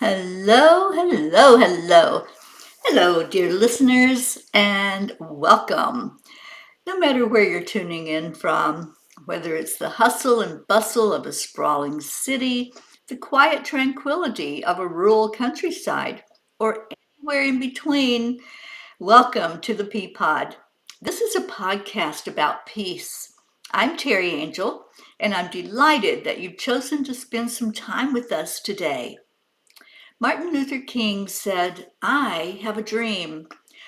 Hello, hello, hello. Hello, dear listeners, and welcome. No matter where you're tuning in from, whether it's the hustle and bustle of a sprawling city, the quiet tranquility of a rural countryside, or anywhere in between, welcome to the Peapod. This is a podcast about peace. I'm Terry Angel, and I'm delighted that you've chosen to spend some time with us today. Martin Luther King said, "I have a dream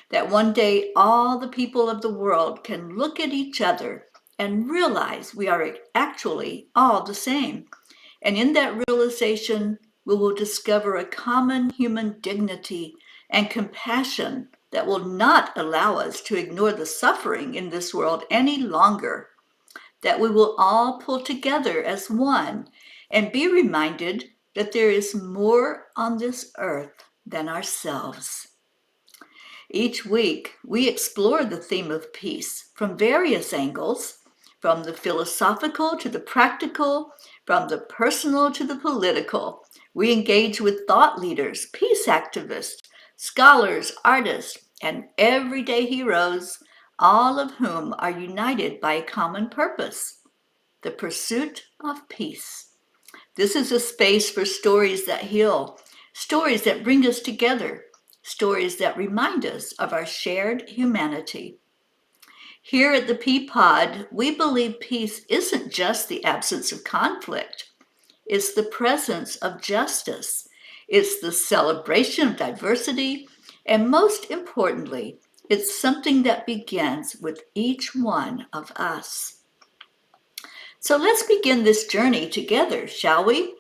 that one day all the people of the world can look at each other and realize we are actually all the same. And in that realization, we will discover a common human dignity and compassion that will not allow us to ignore the suffering in this world any longer. That we will all pull together as one and be reminded that there is more on this earth than ourselves." Each week, we explore the theme of peace from various angles, from the philosophical to the practical, from the personal to the political. We engage with thought leaders, peace activists, scholars, artists, and everyday heroes, all of whom are united by a common purpose: the pursuit of peace. This is a space for stories that heal, stories that bring us together, stories that remind us of our shared humanity. Here at the Peapod, we believe peace isn't just the absence of conflict. It's the presence of justice. It's the celebration of diversity. And most importantly, it's something that begins with each one of us. So let's begin this journey together, shall we?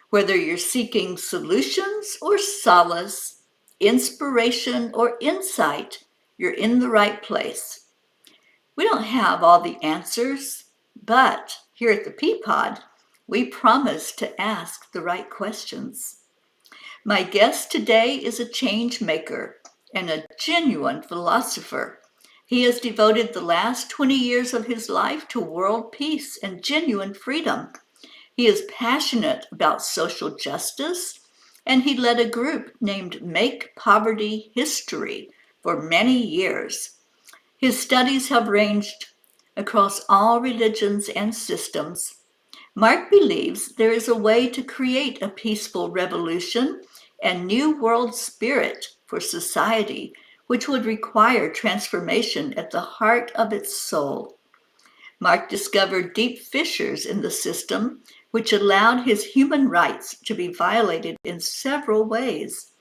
Whether you're seeking solutions or solace, inspiration or insight, you're in the right place. We don't have all the answers, but here at the Peapod, we promise to ask the right questions. My guest today is a change maker and a genuine philosopher. He has devoted the last 20 years of his life to world peace and genuine freedom. He is passionate about social justice, and he led a group named Make Poverty History for many years. His studies have ranged across all religions and systems. Mark believes there is a way to create a peaceful revolution and new world spirit for society, which would require transformation at the heart of its soul. Mark discovered deep fissures in the system, which allowed his human rights to be violated in several ways.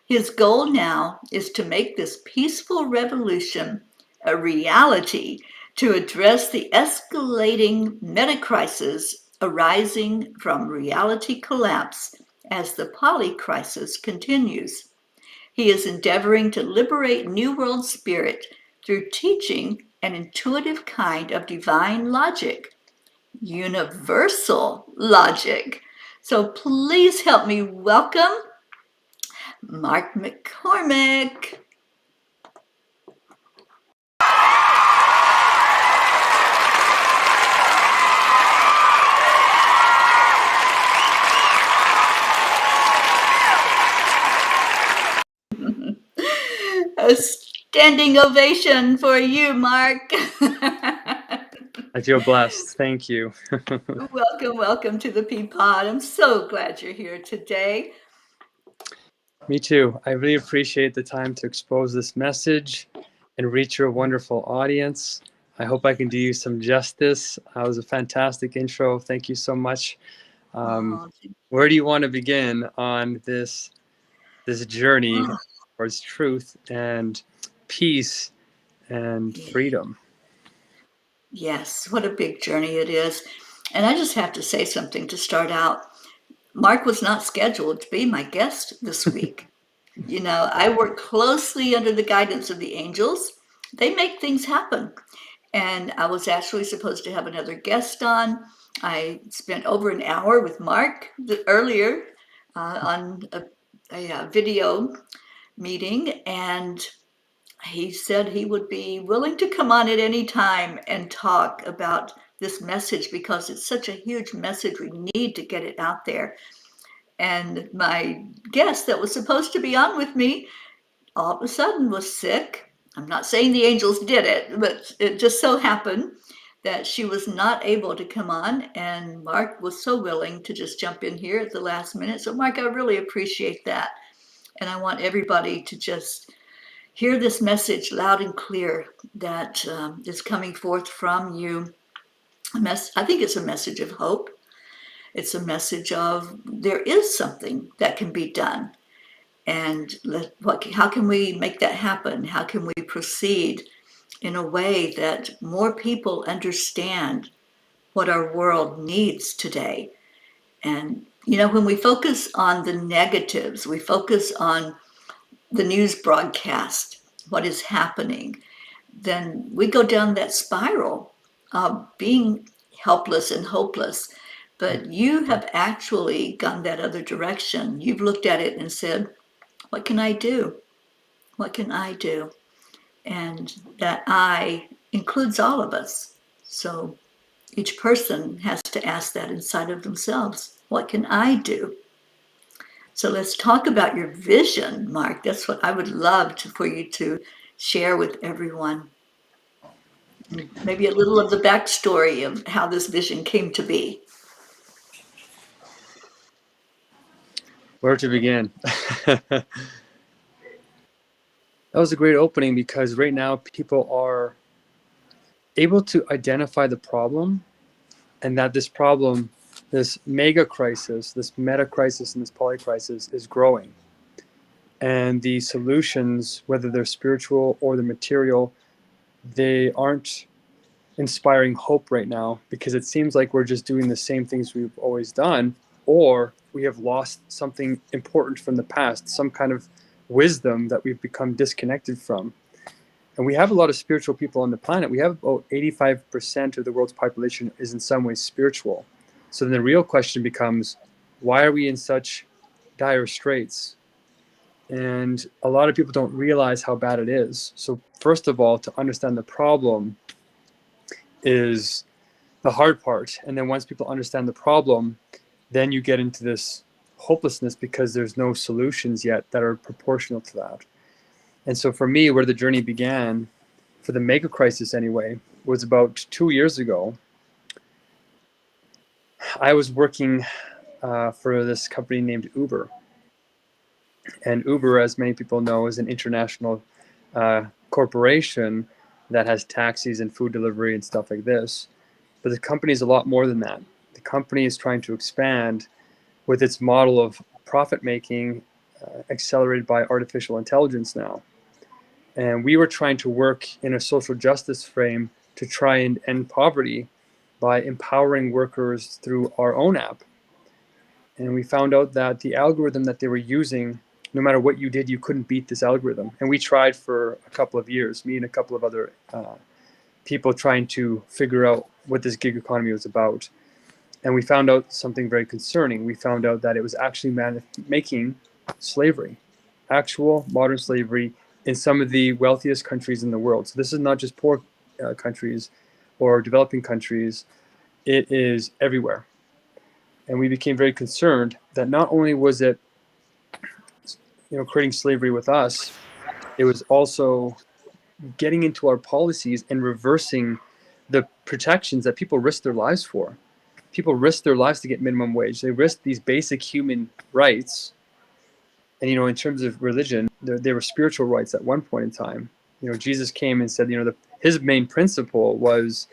His goal now is to make this peaceful revolution a reality to address the escalating metacrisis arising from reality collapse as the polycrisis continues. He is endeavoring to liberate New World spirit through teaching an intuitive kind of divine logic, universal logic. So please help me welcome Mark McCormack. A standing ovation for you, Mark. I feel blessed. Thank you. Welcome to the Peapod. I'm so glad you're here today. Me too. I really appreciate the time to expose this message and reach your wonderful audience. I hope I can do you some justice. That was a fantastic intro. Thank you so much. Where do you want to begin on this journey towards truth and peace and freedom? Yes, what a big journey it is. And I just have to say something to start out. Mark was not scheduled to be my guest this week. You know, I work closely under the guidance of the angels. They make things happen. And I was actually supposed to have another guest on. I spent over an hour with Mark earlier on a video meeting, and he said he would be willing to come on at any time and talk about this message because it's such a huge message. We need to get it out there. And my guest that was supposed to be on with me all of a sudden was sick. I'm not saying the angels did it, but it just so happened that she was not able to come on, and Mark was so willing to just jump in here at the last minute. So Mark, I really appreciate that. And I want everybody to just hear this message loud and clear that is coming forth from you. I think it's a message of hope. It's a message of there is something that can be done. And how can we make that happen? How can we proceed in a way that more people understand what our world needs today? And, when we focus on the negatives, we focus on the news broadcast, what is happening, then we go down that spiral of being helpless and hopeless. But you have actually gone that other direction. You've looked at it and said, what can I do? What can I do? And that I includes all of us. So each person has to ask that inside of themselves. What can I do? So let's talk about your vision, Mark. That's what I would love for you to share with everyone. Maybe a little of the backstory of how this vision came to be. Where to begin? That was a great opening, because right now people are able to identify the problem, and that this problem, this mega crisis, this metacrisis, and this polycrisis is growing. And the solutions, whether they're spiritual or the material, they aren't inspiring hope right now, because it seems like we're just doing the same things we've always done, or we have lost something important from the past, some kind of wisdom that we've become disconnected from. And we have a lot of spiritual people on the planet. We have about 85% of the world's population is in some way spiritual. So then the real question becomes, why are we in such dire straits? And a lot of people don't realize how bad it is. So first of all, to understand the problem is the hard part. And then once people understand the problem, then you get into this hopelessness, because there's no solutions yet that are proportional to that. And so for me, where the journey began, for the mega crisis anyway, was about 2 years ago. I was working for this company named Uber. And Uber, as many people know, is an international corporation that has taxis and food delivery and stuff like this. But the company is a lot more than that. The company is trying to expand with its model of profit making, accelerated by artificial intelligence now. And we were trying to work in a social justice frame to try and end poverty by empowering workers through our own app. And we found out that the algorithm that they were using, no matter what you did, you couldn't beat this algorithm. And we tried for a couple of years, me and a couple of other people, trying to figure out what this gig economy was about. And we found out something very concerning. We found out that it was actually making slavery, actual modern slavery, in some of the wealthiest countries in the world. So this is not just poor countries or developing countries, it is everywhere. And we became very concerned that not only was it creating slavery with us, it was also getting into our policies and reversing the protections that people risk their lives for. People risk their lives to get minimum wage. They risk these basic human rights. And, in terms of religion, there were spiritual rights at one point in time. Jesus came and said, his main principle was,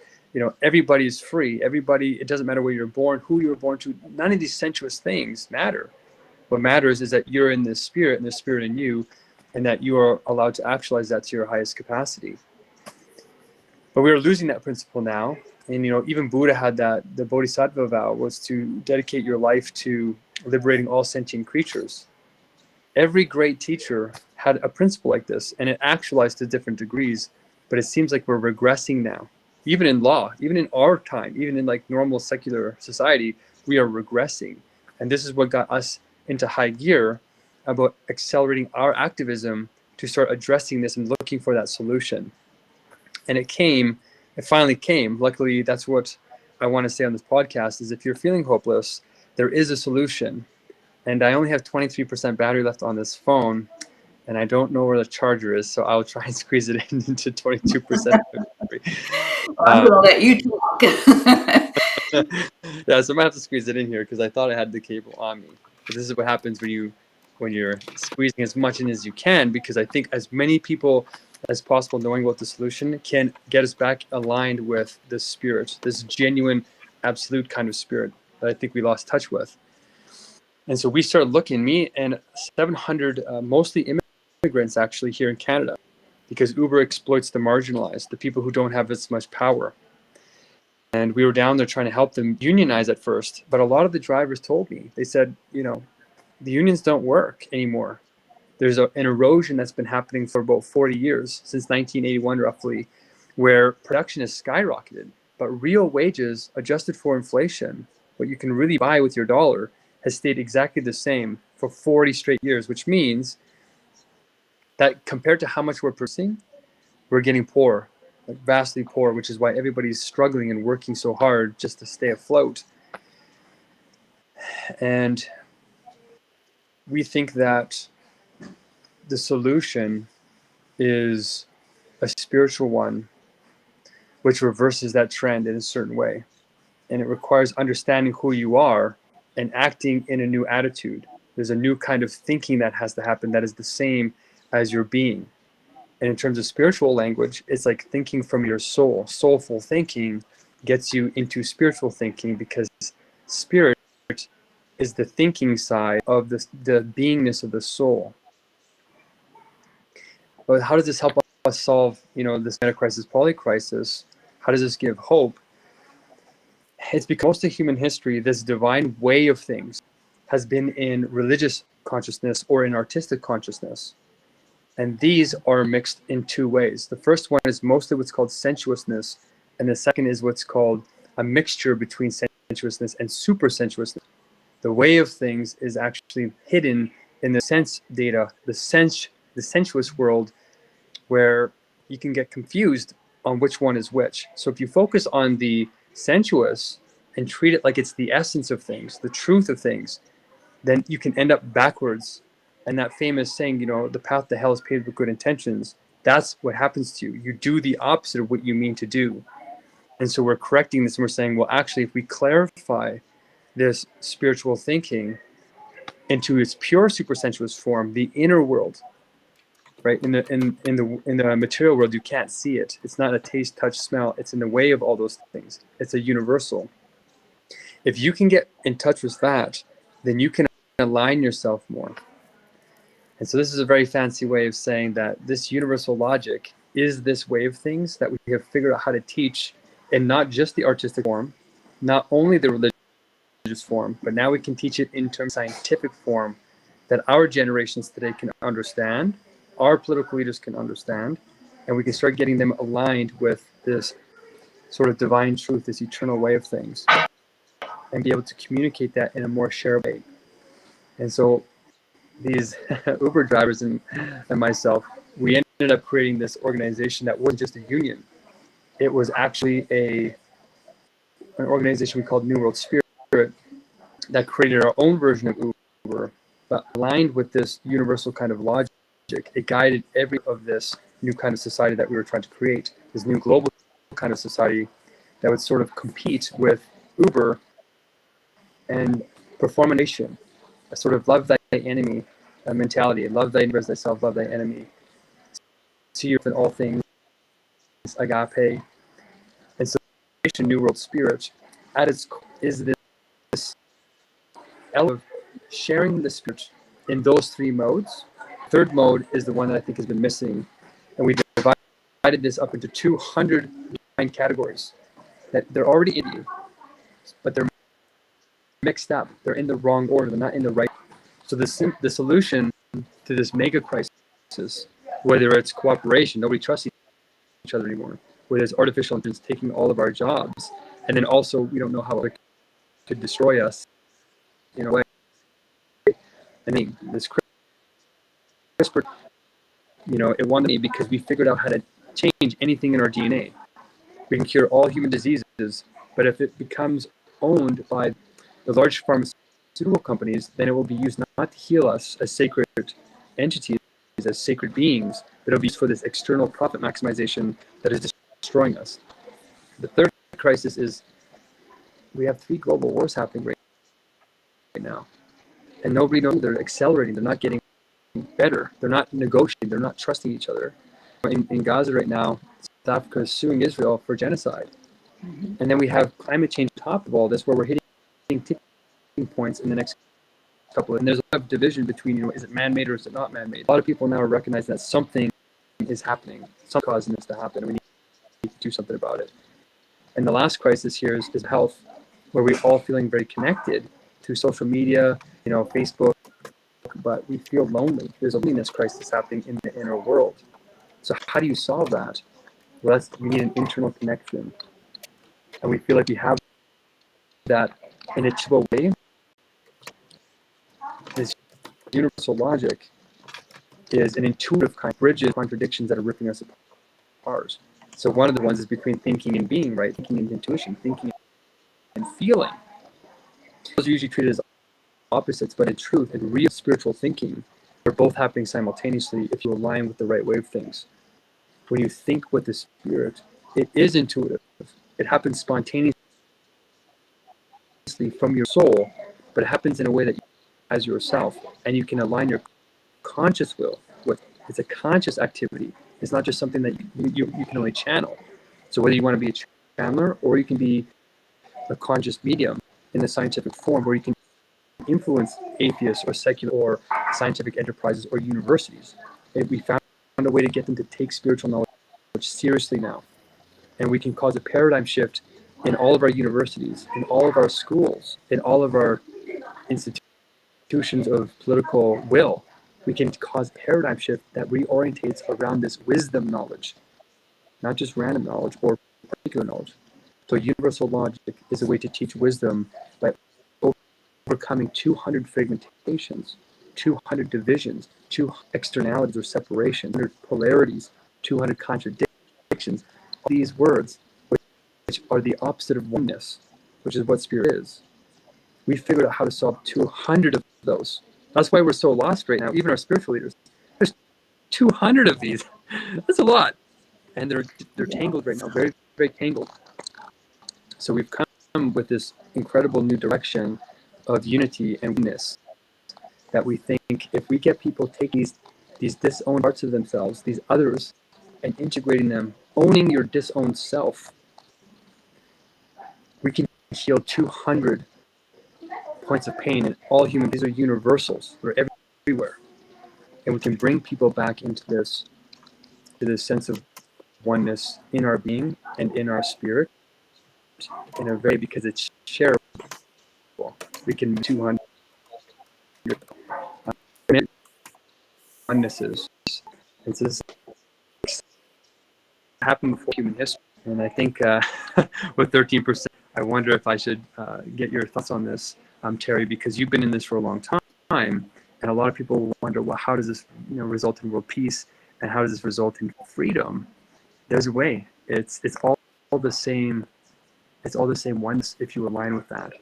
everybody is free. Everybody, it doesn't matter where you're born, who you were born to. None of these sensuous things matter. What matters is that you're in the spirit, and the spirit in you, and that you are allowed to actualize that to your highest capacity. But we are losing that principle now. And, even Buddha had that. The Bodhisattva vow was to dedicate your life to liberating all sentient creatures. Every great teacher had a principle like this, and it actualized to different degrees. But it seems like we're regressing now. Even in law, even in our time, even in like normal secular society, we are regressing. And this is what got us into high gear about accelerating our activism to start addressing this and looking for that solution. And it finally came. Luckily, that's what I want to say on this podcast, is if you're feeling hopeless, there is a solution. And I only have 23% battery left on this phone, and I don't know where the charger is, so I'll try and squeeze it into 22% battery. I'm going to let you talk. Yeah, so I might have to squeeze it in here because I thought I had the cable on me. But this is what happens when you're squeezing as much in as you can, because I think as many people as possible knowing what the solution can get us back aligned with the spirit, this genuine, absolute kind of spirit that I think we lost touch with. And so we started looking, me and 700 mostly immigrants actually here in Canada, because Uber exploits the marginalized, the people who don't have as much power. And we were down there trying to help them unionize at first. But a lot of the drivers told me, they said, the unions don't work anymore. There's an erosion that's been happening for about 40 years, since 1981 roughly, where production has skyrocketed. But real wages, adjusted for inflation, what you can really buy with your dollar, has stayed exactly the same for 40 straight years, which means that compared to how much we're producing, we're getting poor, like vastly poor, which is why everybody's struggling and working so hard just to stay afloat. And we think that the solution is a spiritual one, which reverses that trend in a certain way. And it requires understanding who you are and acting in a new attitude. There's a new kind of thinking that has to happen that is the same as your being. And in terms of spiritual language, it's like thinking from your soul. Soulful thinking gets you into spiritual thinking, because spirit is the thinking side of the beingness of the soul. But how does this help us solve, this metacrisis, polycrisis? How does this give hope? It's because most of human history, this divine way of things has been in religious consciousness or in artistic consciousness. And these are mixed in two ways. The first one is mostly what's called sensuousness, and the second is what's called a mixture between sensuousness and supersensuousness. The way of things is actually hidden in the sense data, the sensuous world, where you can get confused on which one is which. So if you focus on the sensuous and treat it like it's the essence of things, the truth of things, then you can end up backwards. And that famous saying, the path to hell is paved with good intentions, that's what happens to you. You do the opposite of what you mean to do. And so we're correcting this, and we're saying, well, actually, if we clarify this spiritual thinking into its pure supersensuous form, the inner world, right? In the material world, you can't see it. It's not a taste, touch, smell. It's in the way of all those things. It's a universal. If you can get in touch with that, then you can align yourself more. And so this is a very fancy way of saying that this universal logic is this way of things that we have figured out how to teach in not just the artistic form, not only the religious form, but now we can teach it in terms of scientific form that our generations today can understand, our political leaders can understand, and we can start getting them aligned with this sort of divine truth, this eternal way of things, and be able to communicate that in a more shared way. And so these Uber drivers and myself, we ended up creating this organization that wasn't just a union. It was actually an organization we called New World Spirit that created our own version of Uber, but aligned with this universal kind of logic. It guided every of this new kind of society that we were trying to create, this new global kind of society that would sort of compete with Uber and perform a nation, a sort of love thy enemy mentality, love thy neighbor as thyself, love thy enemy, see you in all things, agape. And so New World Spirit at its core is this element of sharing the spirit in those three modes. Third mode is the one that I think has been missing, and we divided this up into 200 categories that they're already in you, but they're mixed up. They're in the wrong order. They're not in the right. So the solution to this mega crisis, whether it's cooperation, nobody trusts each other anymore, whether it's artificial intelligence taking all of our jobs, and then also we don't know how it could destroy us in a way. I mean, this CRISPR, it won me because we figured out how to change anything in our DNA. We can cure all human diseases, but if it becomes owned by the large pharmaceutical pharmaceutical companies, then it will be used not to heal us as sacred entities, as sacred beings, but it'll be used for this external profit maximization that is destroying us. The third crisis is we have 3 global wars happening right now, and nobody knows. They're accelerating. They're not getting better. They're not negotiating. They're not trusting each other. In Gaza right now, South Africa is suing Israel for genocide. Mm-hmm. And then we have climate change on top of all this, where we're hitting tipping points in the next couple of, and there's a lot of division between, is it man-made or is it not man-made? A lot of people now are recognizing that something is happening, something causing this to happen, and we need to do something about it. And the last crisis here is health, where we're all feeling very connected to social media, Facebook, but we feel lonely. There's a loneliness crisis happening in the inner world. So how do you solve that? Well, we need an internal connection. And we feel like we have that in a chill way. This universal logic is an intuitive kind of bridges contradictions that are ripping us apart. So one of the ones is between thinking and being, right? Thinking and intuition, thinking and feeling. Those are usually treated as opposites, but in truth, in real spiritual thinking, they're both happening simultaneously if you align with the right way of things. When you think with the spirit, it is intuitive. It happens spontaneously from your soul, but it happens in a way that you as yourself, and you can align your conscious will with. It's a conscious activity. It's not just something that you can only channel. So whether you want to be a channeler or you can be a conscious medium in the scientific form, where you can influence atheists or secular or scientific enterprises or universities. And we found a way to get them to take spiritual knowledge seriously now. And we can cause a paradigm shift in all of our universities, in all of our schools, in all of our institutions of political will. We can cause a paradigm shift that reorientates around this wisdom knowledge, not just random knowledge or particular knowledge. So universal logic is a way to teach wisdom by overcoming 200 fragmentations, 200 divisions, 2 externalities or separations, 200 polarities, 200 contradictions. All these words, which are the opposite of oneness, which is what spirit is. We figured out how to solve 200 of those. That's why we're so lost right now, even our spiritual leaders. There's 200 of these. That's a lot. And they're tangled right now, very, very tangled. So we've come with this incredible new direction of unity and oneness, that we think if we get people taking these disowned parts of themselves, these others, and integrating them, owning your disowned self, we can heal 200 points of pain in all human. These are universals. They're everywhere. And we can bring people back into this sense of oneness in our being and in our spirit in a way, because it's shareable. We can 200 onenesses. It's this happened before human history, and I think with 13%, I wonder if I should get your thoughts on this, Terry, because you've been in this for a long time, and a lot of people wonder, well, how does this result in world peace, and how does this result in freedom? There's a way. It's all the same. It's all the same once if you align with that.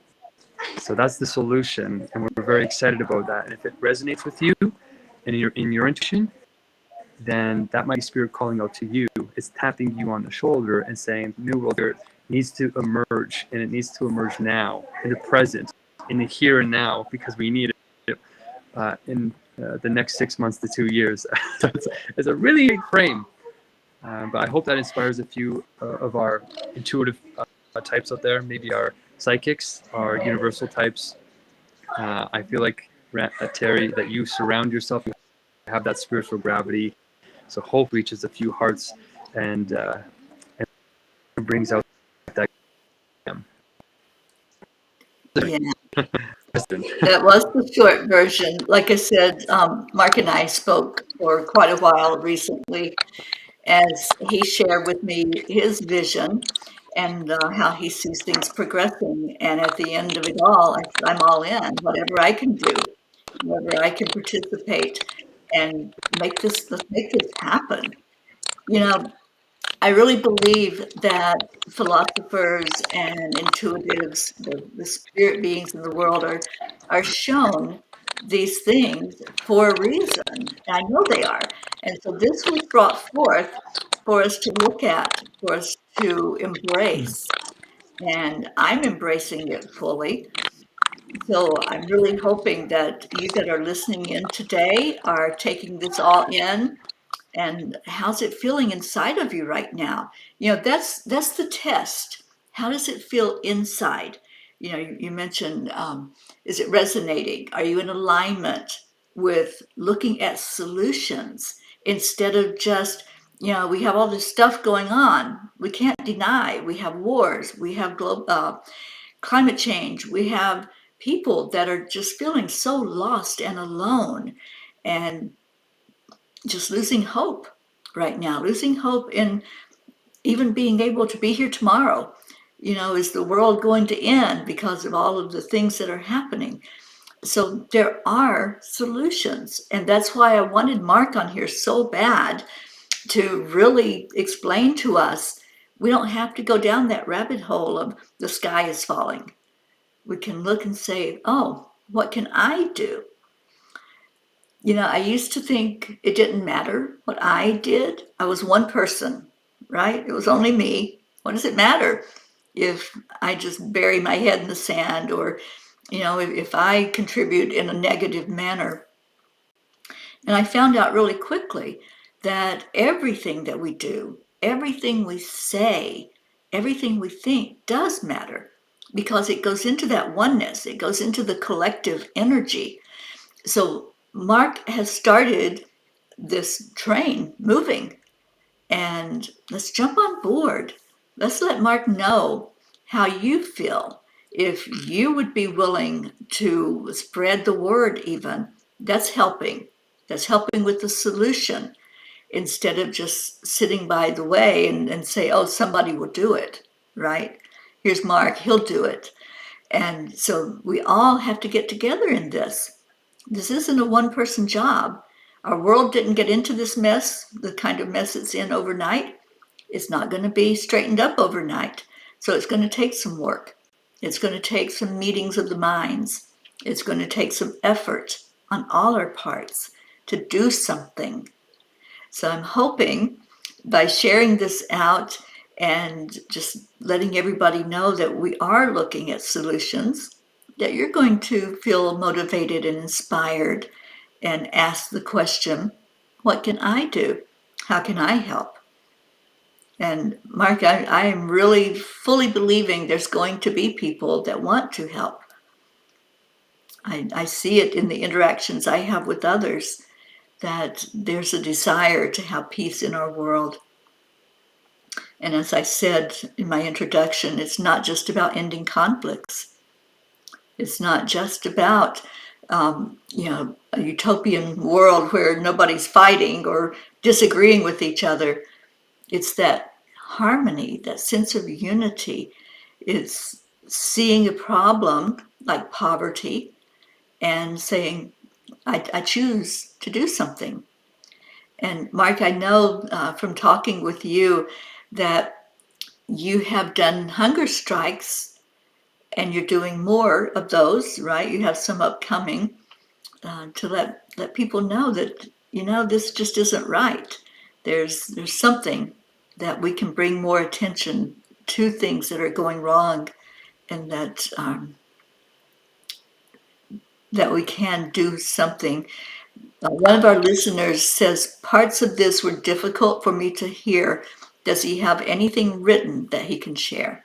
So that's the solution, and we're very excited about that. And if it resonates with you and in your intuition, then that might be spirit calling out to you. It's tapping you on the shoulder and saying, New World Spirit needs to emerge, and it needs to emerge now, in the present, in the here and now, because we need it in the next 6 months to 2 years. So it's a really big frame. But I hope that inspires a few of our intuitive types out there, maybe our psychics, our universal types. I feel like, Terry, that you surround yourself, you have that spiritual gravity. So hope reaches a few hearts and brings out that. Yeah. That was the short version. Like I said, Mark and I spoke for quite a while recently, as he shared with me his vision and how he sees things progressing. And at the end of it all, I'm all in. Whatever I can do, wherever I can participate, and let's make this happen. I really believe that philosophers and intuitives, the spirit beings in the world, are shown these things for a reason. And I know they are. And so this was brought forth for us to look at, for us to embrace. And I'm embracing it fully. So I'm really hoping that you that are listening in today are taking this all in. And how's it feeling inside of you right now? That's the test. How does it feel inside? You mentioned, is it resonating? Are you in alignment with looking at solutions instead of just, we have all this stuff going on. We can't deny. We have wars. We have climate change. We have people that are just feeling so lost and alone and just losing hope right now, losing hope in even being able to be here tomorrow. Is the world going to end because of all of the things that are happening? So there are solutions. And that's why I wanted Mark on here so bad, to really explain to us we don't have to go down that rabbit hole of the sky is falling. We can look and say, oh, what can I do? I used to think it didn't matter what I did. I was one person, right? It was only me. What does it matter if I just bury my head in the sand, or, if I contribute in a negative manner? And I found out really quickly that everything that we do, everything we say, everything we think does matter, because it goes into that oneness. It goes into the collective energy. So Mark has started this train moving, and let's jump on board. Let's let Mark know how you feel. If you would be willing to spread the word, even, that's helping. That's helping with the solution, instead of just sitting by the way and say, oh, somebody will do it, right? Here's Mark, he'll do it. And so we all have to get together in this. This isn't a one-person job. Our world didn't get into this mess, the kind of mess it's in, overnight. It's not going to be straightened up overnight. So it's going to take some work. It's going to take some meetings of the minds. It's going to take some effort on all our parts to do something. So I'm hoping, by sharing this out and just letting everybody know that we are looking at solutions, that you're going to feel motivated and inspired and ask the question, what can I do? How can I help? And Mark, I am really fully believing there's going to be people that want to help. I see it in the interactions I have with others, that there's a desire to have peace in our world. And as I said in my introduction, it's not just about ending conflicts. It's not just about, a utopian world where nobody's fighting or disagreeing with each other. It's that harmony, that sense of unity. It's seeing a problem like poverty and saying, I choose to do something. And Mark, I know from talking with you that you have done hunger strikes, and you're doing more of those, right? You have some upcoming, to let people know that, this just isn't right. There's something that we can bring more attention to, things that are going wrong, and that we can do something. One of our listeners says, parts of this were difficult for me to hear. Does he have anything written that he can share?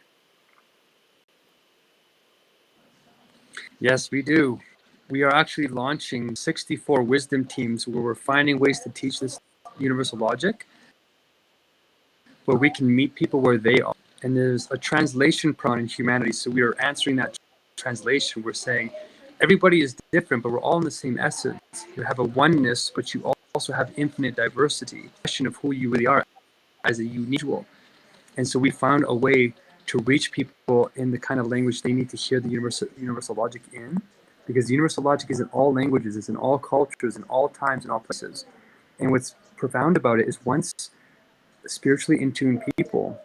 Yes, we do. We are actually launching 64 wisdom teams where we're finding ways to teach this universal logic, where we can meet people where they are. And there's a translation problem in humanity. So we are answering that translation. We're saying everybody is different, but we're all in the same essence. You have a oneness, but you also have infinite diversity. Question of who you really are as a individual. And so we found a way to reach people in the kind of language they need to hear the universal logic in, because the universal logic is in all languages, it's in all cultures, in all times, in all places. And what's profound about it is, once spiritually in tune people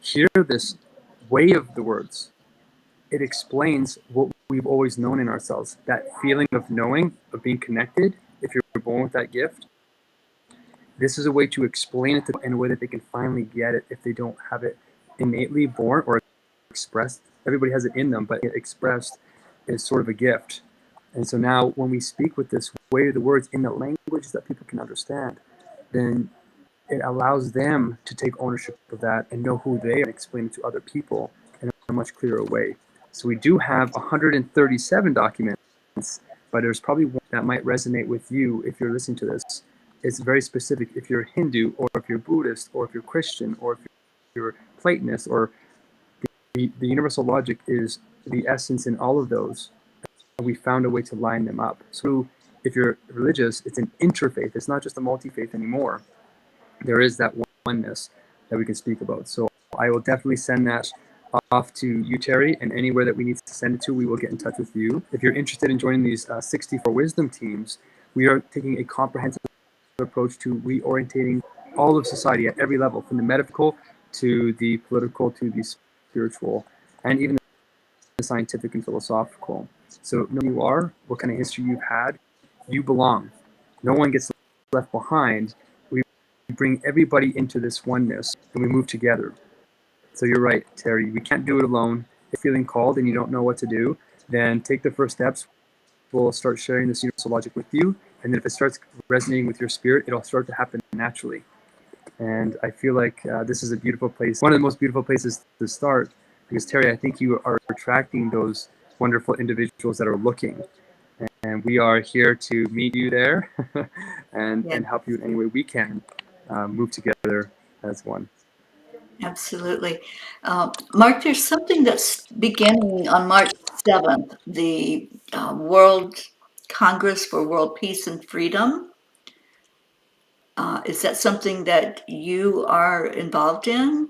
hear this way of the words, it explains what we've always known in ourselves, that feeling of knowing, of being connected. If you're born with that gift, this is a way to explain it to them in a way that they can finally get it if they don't have it innately born or expressed. Everybody has it in them, but it expressed is sort of a gift. And so now when we speak with this way of the words in the language that people can understand, then it allows them to take ownership of that and know who they are and explain it to other people in a much clearer way. So we do have 137 documents, but there's probably one that might resonate with you if you're listening to this. It's very specific. If you're Hindu, or if you're Buddhist, or if you're Christian, or if you're Platonist, or the universal logic is the essence in all of those. And we found a way to line them up. So if you're religious, it's an interfaith. It's not just a multi-faith anymore. There is that oneness that we can speak about. So I will definitely send that off to you, Terry, and anywhere that we need to send it to, we will get in touch with you. If you're interested in joining these 64 wisdom teams, we are taking a comprehensive approach to reorientating all of society at every level, from the medical to the political to the spiritual, and even the scientific and philosophical. So know who you are, what kind of history you've had, you belong. No one gets left behind. We bring everybody into this oneness and we move together. So you're right, Terry, we can't do it alone. If you're feeling called and you don't know what to do, then take the first steps. We'll start sharing this universal logic with you, and then if it starts resonating with your spirit, it'll start to happen naturally. And I feel like this is a beautiful place, one of the most beautiful places to start, because Terry, I think you are attracting those wonderful individuals that are looking, and we are here to meet you there and help you in any way we can move together as one. Absolutely. Mark, there's something that's beginning on March 7th, the World Congress for World Peace and Freedom. Is that something that you are involved in?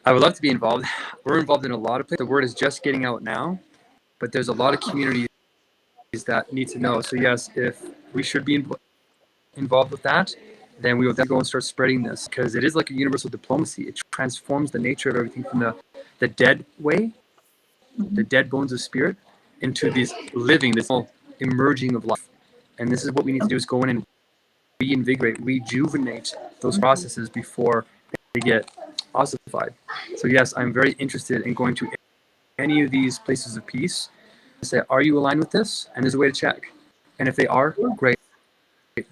I would love to be involved. We're involved in a lot of places. The word is just getting out now, but there's a lot of communities that need to know. So yes, if we should be involved with that, then we will then go and start spreading this, because it is like a universal diplomacy. It transforms the nature of everything from the dead way, the dead bones of spirit, into these living, this whole emerging of life. And this is what we need to do, is go in and reinvigorate, rejuvenate those processes before they get ossified. So yes, I'm very interested in going to any of these places of peace and say, are you aligned with this? And there's a way to check. And if they are, great.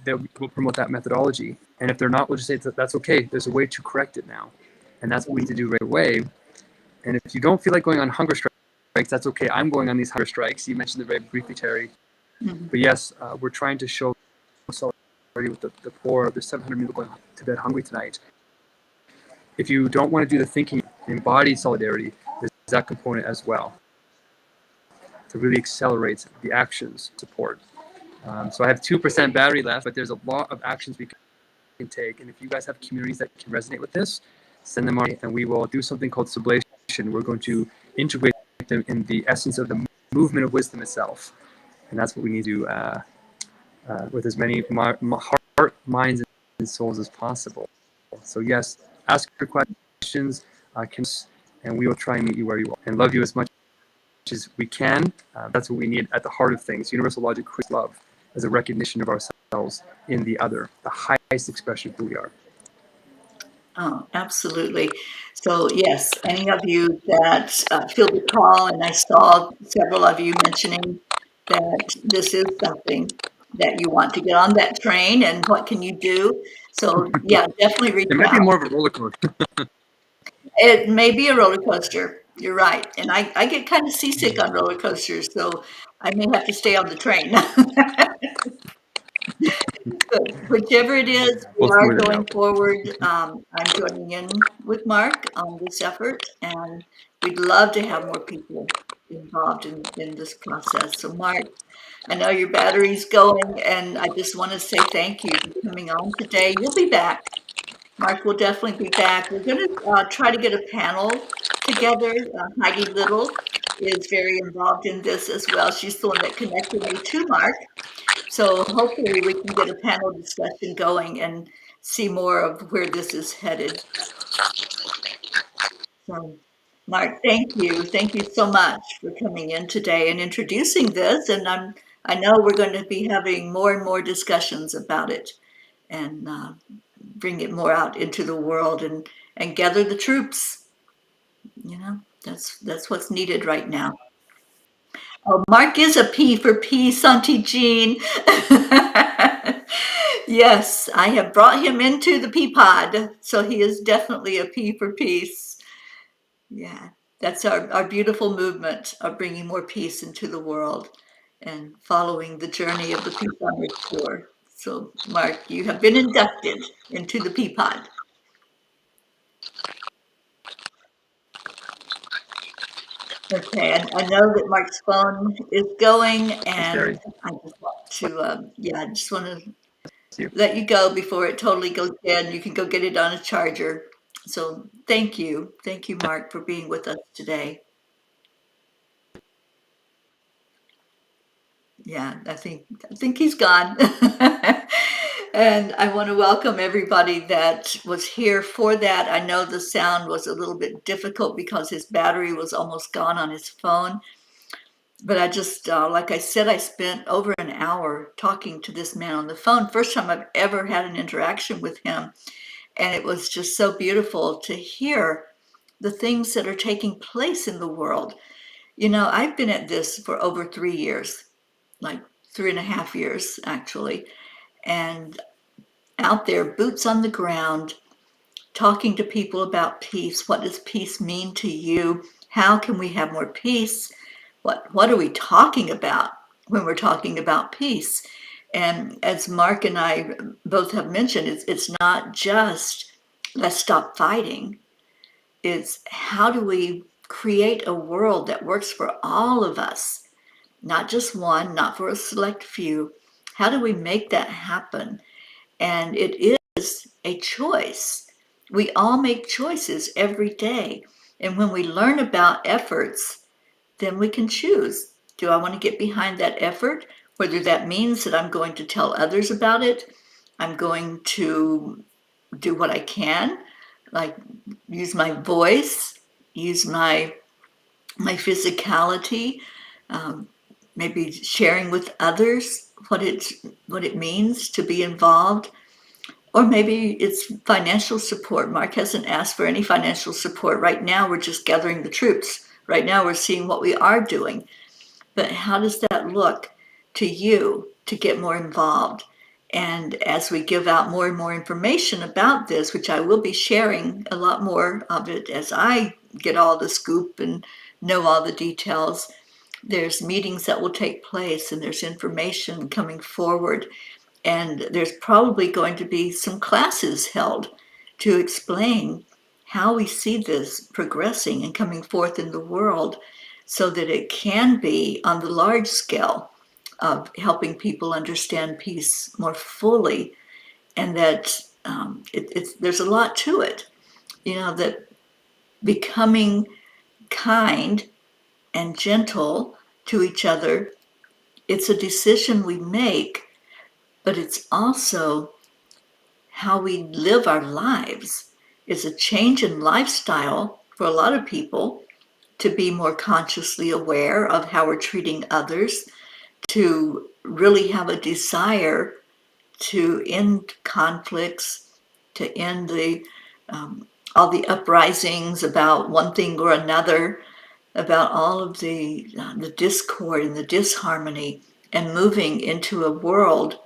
We'll promote that methodology. And if they're not, we'll just say that's okay. There's a way to correct it now. And that's what we need to do right away. And if you don't feel like going on hunger strikes, that's okay. I'm going on these hunger strikes. You mentioned it very briefly, Terry. But yes, we're trying to show solidarity with the poor. There's 700 people going to bed hungry tonight. If you don't want to do the thinking, embody solidarity, there's that component as well to really accelerate the actions support. So I have 2% battery left, but there's a lot of actions we can take. And if you guys have communities that can resonate with this, send them on, and we will do something called sublation. We're going to integrate them in the essence of the movement of wisdom itself. And that's what we need to do with as many heart, minds, and souls as possible. So yes, ask your questions, and we will try and meet you where you are and love you as much as we can. That's what we need at the heart of things. Universal logic creates love as a recognition of ourselves in the other, the highest expression of who we are. Oh, absolutely. So yes, any of you that feel the call, and I saw several of you mentioning that this is something that you want to get on that train, and what can you do? So yeah, definitely reach It might be out. more of a roller coaster. It may be a roller coaster. You're right. And I get kind of seasick on roller coasters, so I may have to stay on the train. But whichever it is, we We'll are smooth it going out. forward. I'm joining in with Mark on this effort, and we'd love to have more people involved in this process. So Mark, I know your battery's going, and I just want to say thank you for coming on today. You'll be back. Mark will definitely be back. We're going to try to get a panel together. Heidi Little is very involved in this as well. She's the one that connected me to Mark. So hopefully we can get a panel discussion going and see more of where this is headed. So, Mark, thank you. Thank you so much for coming in today and introducing this. And I know we're going to be having more and more discussions about it and bring it more out into the world and gather the troops. You know, that's what's needed right now. Oh, Mark is a P for peace, Auntie Jean. Yes, I have brought him into the Peapod, so he is definitely a P for peace. Yeah, that's our beautiful movement of bringing more peace into the world and following the journey of the Peace on Earth Tour. So, Mark, you have been inducted into the Peapod. Okay, I know that Mark's phone is going, and I just want to, I just want to let you go before it totally goes dead. You can go get it on a charger. So thank you. Thank you, Mark, for being with us today. Yeah, I think he's gone. And I want to welcome everybody that was here for that. I know the sound was a little bit difficult because his battery was almost gone on his phone. But I just, like I said, I spent over an hour talking to this man on the phone. First time I've ever had an interaction with him. And it was just so beautiful to hear the things that are taking place in the world. You know, I've been at this for over 3 years, like 3.5 years, actually. And out there, boots on the ground, talking to people about peace. What does peace mean to you? How can we have more peace? What are we talking about when we're talking about peace? And as Mark and I both have mentioned, it's not just let's stop fighting. It's how do we create a world that works for all of us, not just one, not for a select few. How do we make that happen? And it is a choice. We all make choices every day. And when we learn about efforts, then we can choose. Do I want to get behind that effort? Whether that means that I'm going to tell others about it, I'm going to do what I can, like use my voice, use my physicality, um, maybe sharing with others what it means to be involved. Or maybe it's financial support. Mark hasn't asked for any financial support. Right now, we're just gathering the troops. Right now, we're seeing what we are doing. But how does that look to you to get more involved? And as we give out more and more information about this, which I will be sharing a lot more of it as I get all the scoop and know all the details, there's meetings that will take place and there's information coming forward. And there's probably going to be some classes held to explain how we see this progressing and coming forth in the world so that it can be on the large scale of helping people understand peace more fully, and that there's a lot to it. You know, that becoming kind and gentle to each other, it's a decision we make, but it's also how we live our lives. It's a change in lifestyle for a lot of people to be more consciously aware of how we're treating others, to really have a desire to end conflicts, to end all the uprisings about one thing or another, about all of the discord and the disharmony, and moving into a world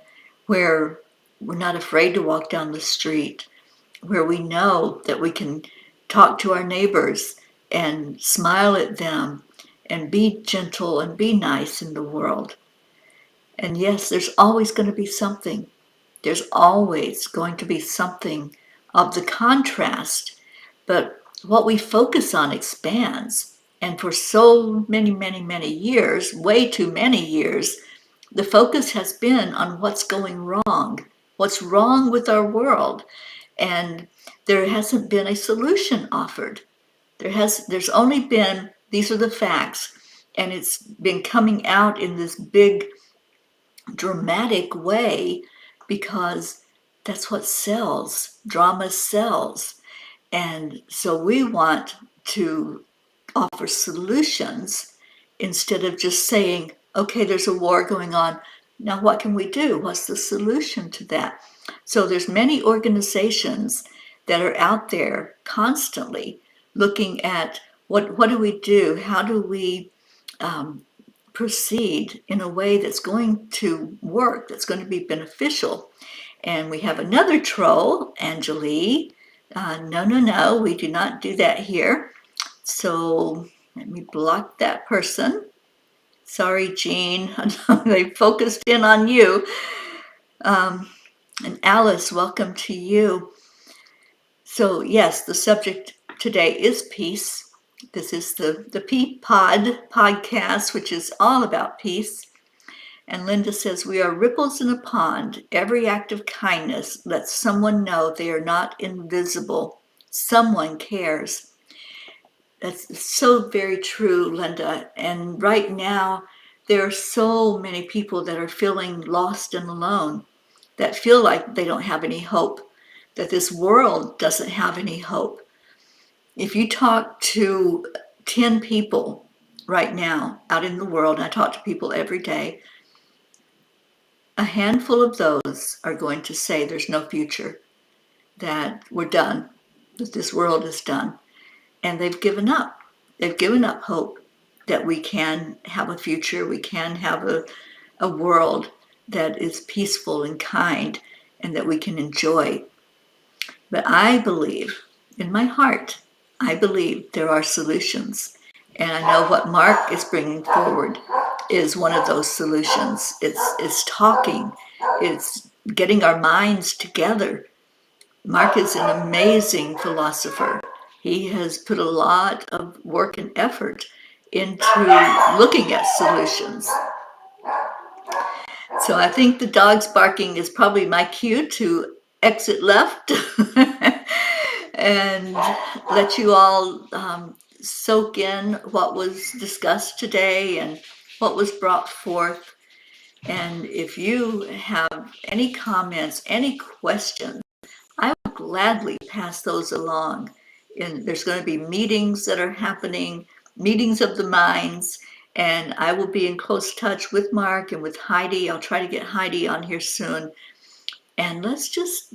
where we're not afraid to walk down the street, where we know that we can talk to our neighbors and smile at them and be gentle and be nice in the world. And yes, there's always going to be something. There's always going to be something of the contrast, but what we focus on expands. And for so many, many, many years, way too many years, the focus has been on what's going wrong, what's wrong with our world. And there hasn't been a solution offered. There's only been, these are the facts, and it's been coming out in this big dramatic way, because that's what sells. Drama sells. And so we want to offer solutions instead of just saying, okay, there's a war going on. Now what can we do? What's the solution to that? So there's many organizations that are out there constantly looking at what do we do? How do we proceed in a way that's going to work, that's going to be beneficial? And we have another troll, Angelie. No, we do not do that here. So let me block that person. Sorry, Jean, they focused in on you. And Alice, welcome to you. So yes, the subject today is peace. This is the Peapod podcast, which is all about peace. And Linda says, we are ripples in a pond. Every act of kindness lets someone know they are not invisible. Someone cares. That's so very true, Linda. And right now, there are so many people that are feeling lost and alone, that feel like they don't have any hope, that this world doesn't have any hope. If you talk to 10 people right now out in the world, and I talk to people every day, a handful of those are going to say there's no future, that we're done, that this world is done. And they've given up. They've given up hope that we can have a future, we can have a world that is peaceful and kind and that we can enjoy. But I believe, in my heart, I believe there are solutions. And I know what Mark is bringing forward is one of those solutions. It's talking, it's getting our minds together. Mark is an amazing philosopher. He has put a lot of work and effort into looking at solutions. So I think the dog's barking is probably my cue to exit left and let you all soak in what was discussed today and what was brought forth. And if you have any comments, any questions, I will gladly pass those along. And there's going to be meetings that are happening, meetings of the minds, and I will be in close touch with Mark and with Heidi. I'll try to get Heidi on here soon. And let's just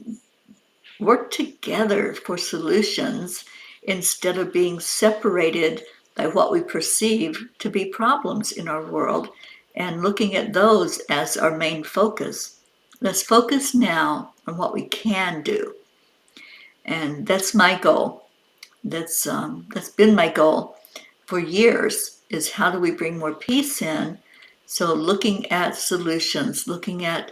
work together for solutions instead of being separated by what we perceive to be problems in our world and looking at those as our main focus. Let's focus now on what we can do. And that's my goal. That's been my goal for years, is how do we bring more peace in? So looking at solutions, looking at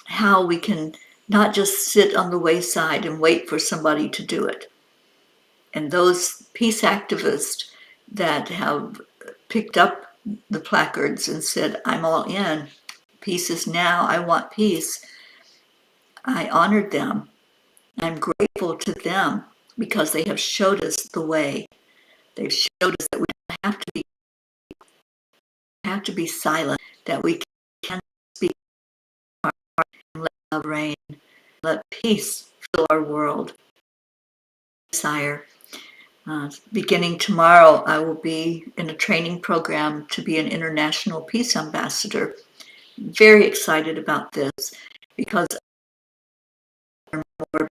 how we can not just sit on the wayside and wait for somebody to do it. And those peace activists that have picked up the placards and said, I'm all in, peace is now, I want peace, I honored them. I'm grateful to them because they have showed us the way. They've showed us that we don't have to be silent, that we can speak our heart and let love reign, let peace fill our world. Desire. Beginning tomorrow, I will be in a training program to be an international peace ambassador. Very excited about this because more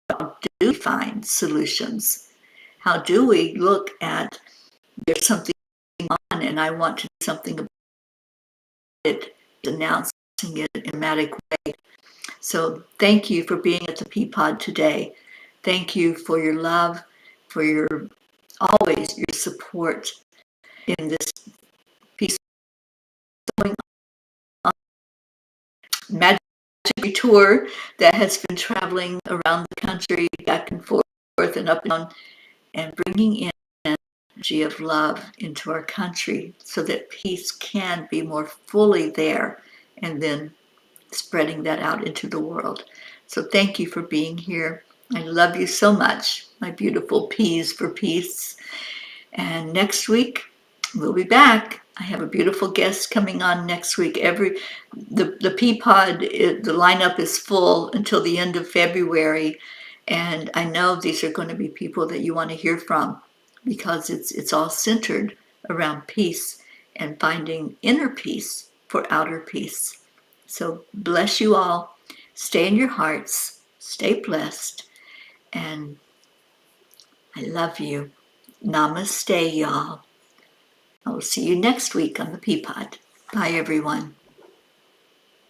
how do we find solutions? How do we look at there's something on and I want to do something about it, announcing it in a dramatic way. So thank you for being at the Peapod today. Thank you for your love, for your always your support in this peace going on. Magic tour that has been traveling around the country, back and forth and up and down, and bringing in energy of love into our country so that peace can be more fully there, and then spreading that out into the world. So thank you for being here. I love you so much, my beautiful peas for peace. And next week, we'll be back. I have a beautiful guest coming on next week. The Peapod, the lineup is full until the end of February, and I know these are going to be people that you want to hear from because it's all centered around peace and finding inner peace for outer peace. So bless you all. Stay in your hearts. Stay blessed. And I love you. Namaste, y'all. I will see you next week on the Peapod. Bye, everyone.